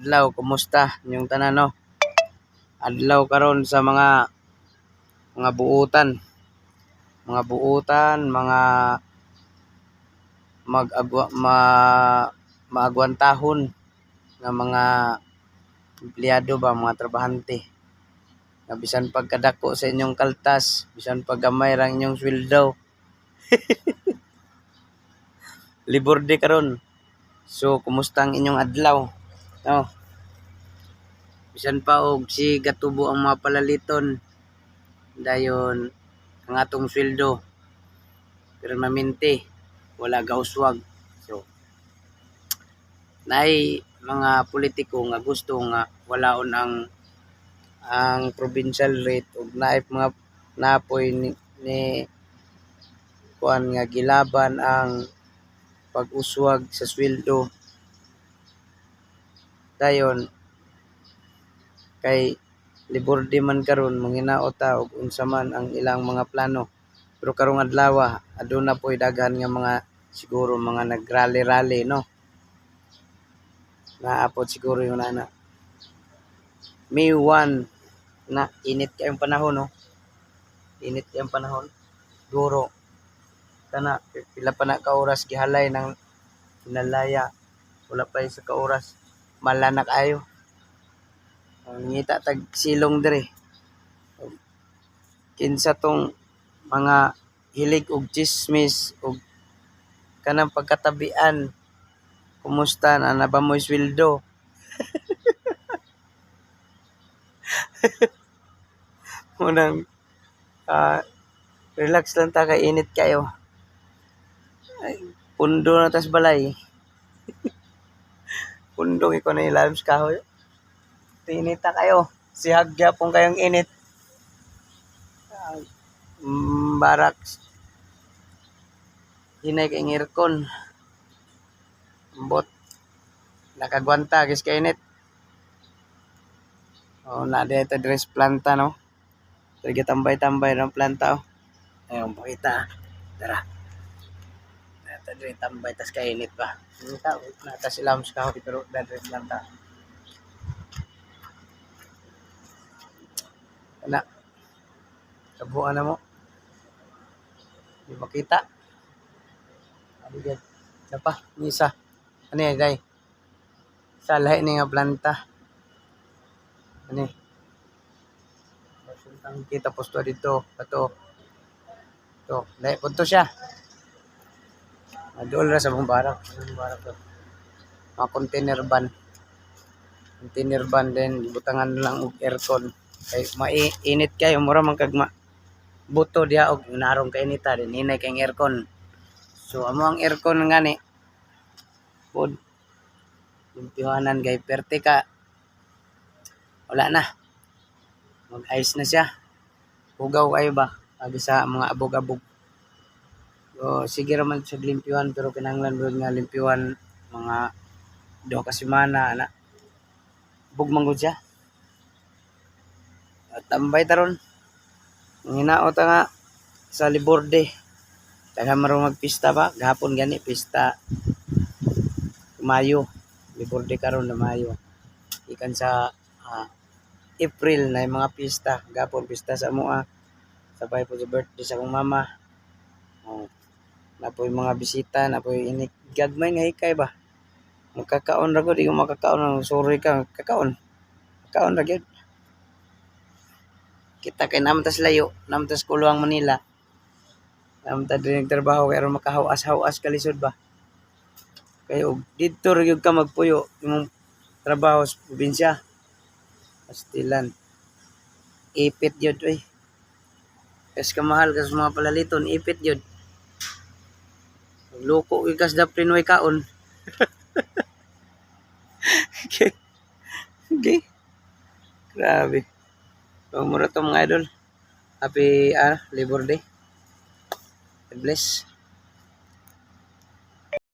adlaw, kumusta yung tanan no? Adlaw karon sa mga buutan, mga maagwantahon nga mga empleyado ba, mga trabahante. Nga bisan pagkadako sa inyong kaltas, bisan paggamay ra inyong sweldo. Libur di karon. So, kumusta ang inyong adlaw? No? Bisan pa og si gatubo ang mga palaliton dayon ang atong sweldo pero maminti wala gauswag. So naay mga politiko nga gusto nga walaon ang provincial rate ug naay mga napoy ni kuan nga gilaban ang pag-uswag sa sweldo dayon kay libur di man karon manghinaot ta og unsa man ang ilang mga plano. Pero karong adlaw aduna po'y daghan nga mga siguro mga nagrally-rally no. Naapod siguro yung nana. May 1 na init kayong panahon no. Init kayong panahon. Siguro kana pila pa na ka oras gihalay ng pinalaya. Wala pa sa ka oras. Malanak ayo. Ngita tag silong dire. Kinsa tong mga hilig og chismis og kanang pagkatabian. Kumusta na ba mo'y sweldo? Unang relax lang ta kay init kayo. Ay, pundo na tas balay. Pundong iko na ilalim sa kahoy. Tinita kayo. Si Hagya pong kayong init. Baraks. Hinay kayong aircon. Bot. Nakagwanta kis kainit. Na dito dress planta no. Sige tambay-tambay ng planta Ayun pakita. Tara. Dito dress tambay tas kainit pa. Nita nata sila sa kahoy pero dress planta. Ana. Kabuan na mo. Di makita. Ano yan? Isa pa. Isa. Ano yan, day? Sa lahi ni nga planta. Ano ang kita posto dito. Ito. Ito. Lahi po to siya. Doon ra sa mga barak. Anong barak to? Mga container van. Container van din. Butangan lang og aircon. Kay mainit kayo. Mura man kagma. Buto diha og narong kainita din hinay kay aircon. So amo ang aircon ngani pod limpihanan kay perte ka wala na mag-ice na siya hugaw kayo ba agi sa mga abog-abog. So sige ra man sa limpyuhan pero kinahanglan gud nga limpyuhan mga 2 ka semana ana bug man gud siya. Tambay taron hinaot nga sa Liborde. Daghan marong magpista ba? Gahapon gani pista Mayo. Liborde karon na Mayo. Ikan sa April na yung mga pista. Gahapon pista sa amoa. Sabay po sa birthday sa akong mama. Napoy mga bisita, napoy inik gagmay nga hikay ba. Magkakaon ra gud, di ko makakaon. Sorry ka, kakaon. Kakaon ra gyud. Kita kay naman tas layo, naman tas Kuluang Manila. Naman ta din nagtrabaho kay aron makahawas-hawas kalisod ba. Kayo dito ra gyud ka magpuyo imong trabaho sa probinsya. Pastilan. Ipit gyud oy. Kas kamahal kas mga palaliton, ipit gyud. Loko gyud kas daprin way kaon. Okay. Okay. Grabe. So, mura to mga idol. Happy Labor Day. God bless.